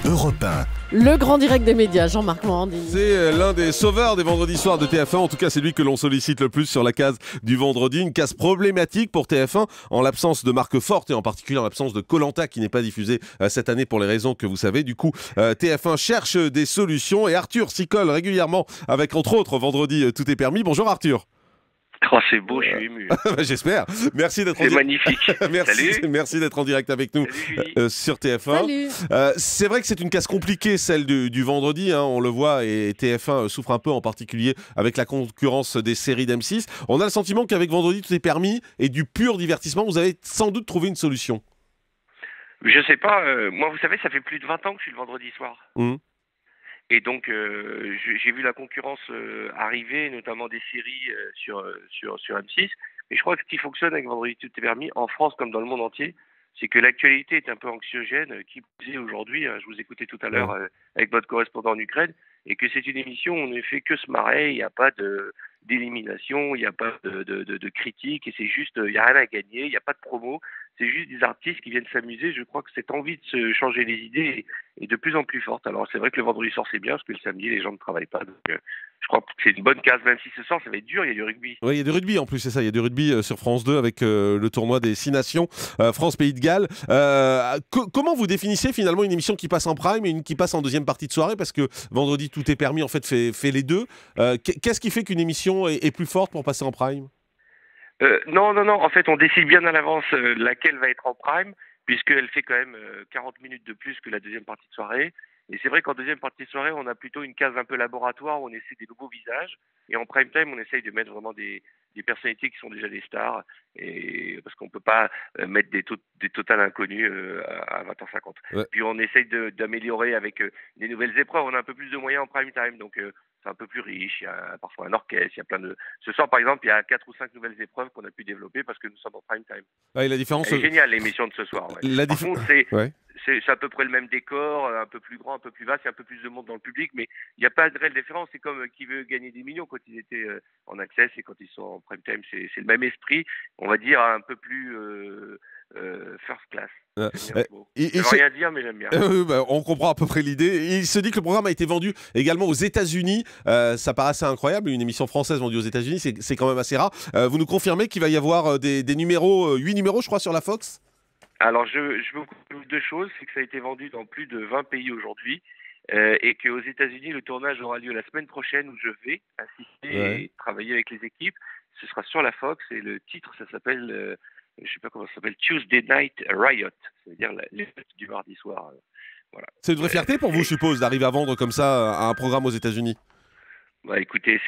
Europe 1. Le grand direct des médias, Jean-Marc Morandini. C'est l'un des sauveurs des vendredis soirs de TF1. En tout cas, c'est lui que l'on sollicite le plus sur la case du vendredi. Une case problématique pour TF1 en l'absence de marque forte et en particulier en l'absence de Koh-Lanta qui n'est pas diffusé cette année pour les raisons que vous savez. Du coup, TF1 cherche des solutions et Arthur s'y colle régulièrement avec, entre autres, Vendredi Tout est permis. Bonjour Arthur. Oh, c'est beau, je suis ému. J'espère. Merci d'être C'est magnifique. Merci d'être en direct avec nous sur TF1. Salut. C'est vrai que c'est une case compliquée, celle du vendredi, hein, on le voit, et TF1 souffre un peu en particulier avec la concurrence des séries d'M6. On a le sentiment qu'avec Vendredi Tout est permis et du pur divertissement, vous avez sans doute trouvé une solution. Je sais pas, moi vous savez, ça fait plus de 20 ans que je suis le vendredi soir. Et donc, j'ai vu la concurrence arriver, notamment des séries sur M6. Mais je crois que ce qui fonctionne avec Vendredi Tout est permis, en France comme dans le monde entier, c'est que l'actualité est un peu anxiogène. Qui plus est aujourd'hui, je vous écoutais tout à l'heure avec votre correspondant en Ukraine, et que c'est une émission où on ne fait que se marrer, il n'y a pas d'élimination, il n'y a pas de critique, et c'est juste, il n'y a rien à gagner, il n'y a pas de promo. C'est juste des artistes qui viennent s'amuser. Je crois que cette envie de se changer les idées est de plus en plus forte. Alors c'est vrai que le vendredi soir c'est bien parce que le samedi les gens ne travaillent pas. Donc je crois que c'est une bonne case, même si ce soir ça va être dur, il y a du rugby. Oui, il y a du rugby en plus, c'est ça. Il y a du rugby sur France 2 avec le tournoi des 6 nations, France-Pays de Galles. Comment vous définissez finalement une émission qui passe en prime et une qui passe en deuxième partie de soirée? Parce que Vendredi Tout est permis en fait fait les deux. Qu'est-ce qui fait qu'une émission est plus forte pour passer en prime? Non. En fait, on décide bien à l'avance laquelle va être en prime, puisqu'elle fait quand même 40 minutes de plus que la deuxième partie de soirée. Et c'est vrai qu'en deuxième partie de soirée, on a plutôt une case un peu laboratoire où on essaie des nouveaux visages. Et en prime time, on essaye de mettre vraiment des personnalités qui sont déjà des stars. Et parce qu'on peut pas mettre des totales inconnus à 20h50. Ouais. Puis on essaye d'améliorer avec des nouvelles épreuves. On a un peu plus de moyens en prime time, donc c'est un peu plus riche. Il y a parfois un orchestre, il y a plein de. Ce soir, par exemple, il y a 4 ou 5 nouvelles épreuves qu'on a pu développer parce que nous sommes en prime time. Et la différence. C'est génial l'émission de ce soir. Ouais. Par contre, c'est à peu près le même décor, un peu plus grand, un peu plus vaste, il y a un peu plus de monde dans le public, mais il n'y a pas de réelle différence. C'est comme qui veut gagner des millions quand ils étaient en access et quand ils sont en prime time. C'est le même esprit, on va dire un peu plus first class. Ça veut rien dire, mais j'aime bien. On comprend à peu près l'idée. Il se dit que le programme a été vendu également aux États-Unis. Ça paraît assez incroyable. Une émission française vendue aux États-Unis, c'est quand même assez rare. Vous nous confirmez qu'il va y avoir des numéros, 8 numéros, je crois, sur la Fox? Alors, je veux vous dire deux choses. C'est que ça a été vendu dans plus de 20 pays aujourd'hui et qu'aux États-Unis, le tournage aura lieu la semaine prochaine où je vais assister et travailler avec les équipes. Ce sera sur la Fox et le titre, ça s'appelle, je sais pas comment ça s'appelle, Tuesday Night Riot. C'est-à-dire les fêtes du mardi soir. Voilà. C'est une vraie fierté pour vous, je suppose, d'arriver à vendre comme ça un programme aux États-Unis. Bah écoutez,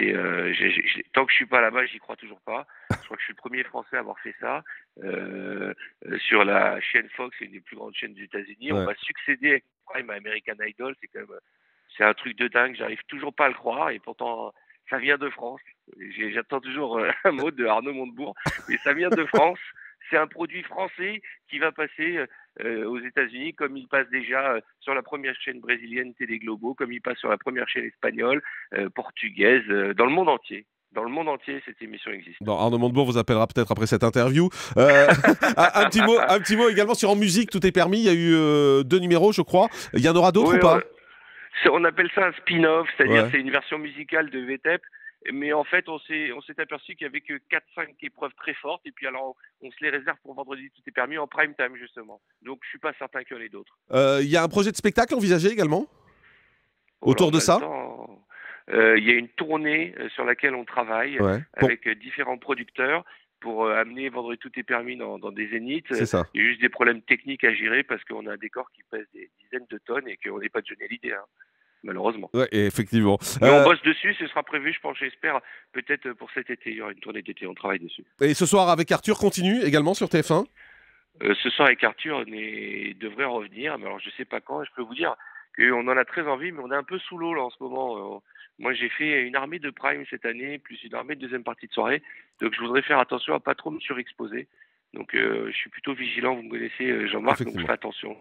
tant que je suis pas là-bas, j'y crois toujours pas. Je crois que je suis le premier Français à avoir fait ça. Sur la chaîne Fox, c'est une des plus grandes chaînes des États-Unis. On va succéder avec Prime à American Idol. C'est un truc de dingue. J'arrive toujours pas à le croire et pourtant ça vient de France. J'attends toujours un mot de Arnaud Montebourg, mais ça vient de France. C'est un produit français qui va passer aux États-Unis, comme il passe déjà sur la première chaîne brésilienne Télé Globo, comme il passe sur la première chaîne espagnole, portugaise, dans le monde entier. Dans le monde entier, cette émission existe. Bon, Arnaud Montebourg vous appellera peut-être après cette interview. Un petit mot également sur En musique, Tout est permis. Il y a eu 2 numéros, je crois. Il y en aura d'autres ou pas? On appelle ça un spin-off, c'est-à-dire c'est une version musicale de VTEP. Mais en fait, on s'est aperçu qu'il y avait que 4-5 épreuves très fortes. Et puis alors, on se les réserve pour Vendredi Tout est permis en prime time, justement. Donc, je suis pas certain qu'il y en ait d'autres. Il y a un projet de spectacle envisagé également autour de ça? Il y a une tournée sur laquelle on travaille avec différents producteurs pour amener Vendredi Tout est permis dans des zéniths. C'est ça. Il y a juste des problèmes techniques à gérer parce qu'on a un décor qui pèse des dizaines de tonnes et qu'on n'est pas de donner l'idée. Malheureusement. Ouais, effectivement. Mais on bosse dessus, ce sera prévu, je pense, j'espère, peut-être pour cet été. Il y aura une tournée d'été, on travaille dessus. Et ce soir avec Arthur continue également sur TF1? Ce soir avec Arthur, on devrait revenir, mais alors je sais pas quand. Je peux vous dire qu'on en a très envie, mais on est un peu sous l'eau là en ce moment. Moi, j'ai fait une armée de prime cette année, plus une armée de deuxième partie de soirée. Donc, je voudrais faire attention à pas trop me surexposer. Donc, je suis plutôt vigilant. Vous me connaissez, Jean-Marc, donc je fais attention.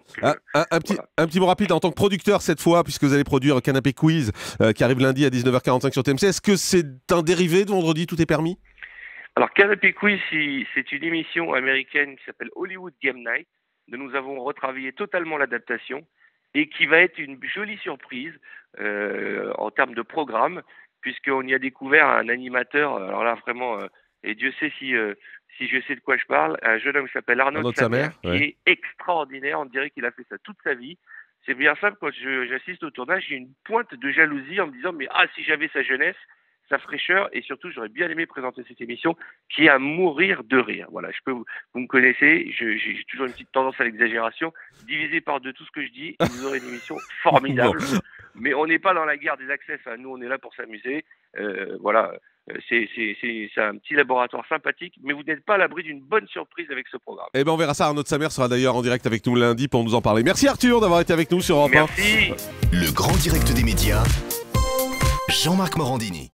Un petit mot rapide en tant que producteur cette fois, puisque vous allez produire Canapé Quiz qui arrive lundi à 19h45 sur TMC. Est-ce que c'est un dérivé de Vendredi Tout est permis? Alors, Canapé Quiz, c'est une émission américaine qui s'appelle Hollywood Game Night, dont nous avons retravaillé totalement l'adaptation. et qui va être une jolie surprise en termes de programme, puisqu'on y a découvert un animateur, alors là vraiment, et Dieu sait si je sais de quoi je parle, un jeune homme qui s'appelle Arnaud de Samer, qui est extraordinaire, on dirait qu'il a fait ça toute sa vie. C'est bien simple, quand j'assiste au tournage, j'ai une pointe de jalousie en me disant, mais si j'avais sa jeunesse, sa fraîcheur, et surtout j'aurais bien aimé présenter cette émission qui est à mourir de rire. Voilà, vous me connaissez, j'ai toujours une petite tendance à l'exagération. Divisé par deux tout ce que je dis, et vous aurez une émission formidable. Mais on n'est pas dans la guerre des accès, nous on est là pour s'amuser. Voilà, c'est un petit laboratoire sympathique, mais vous n'êtes pas à l'abri d'une bonne surprise avec ce programme. Eh ben on verra ça. Arnaud de Samer sera d'ailleurs en direct avec nous lundi pour nous en parler. Merci Arthur d'avoir été avec nous sur Europe 1. Merci. Le grand direct des médias, Jean-Marc Morandini.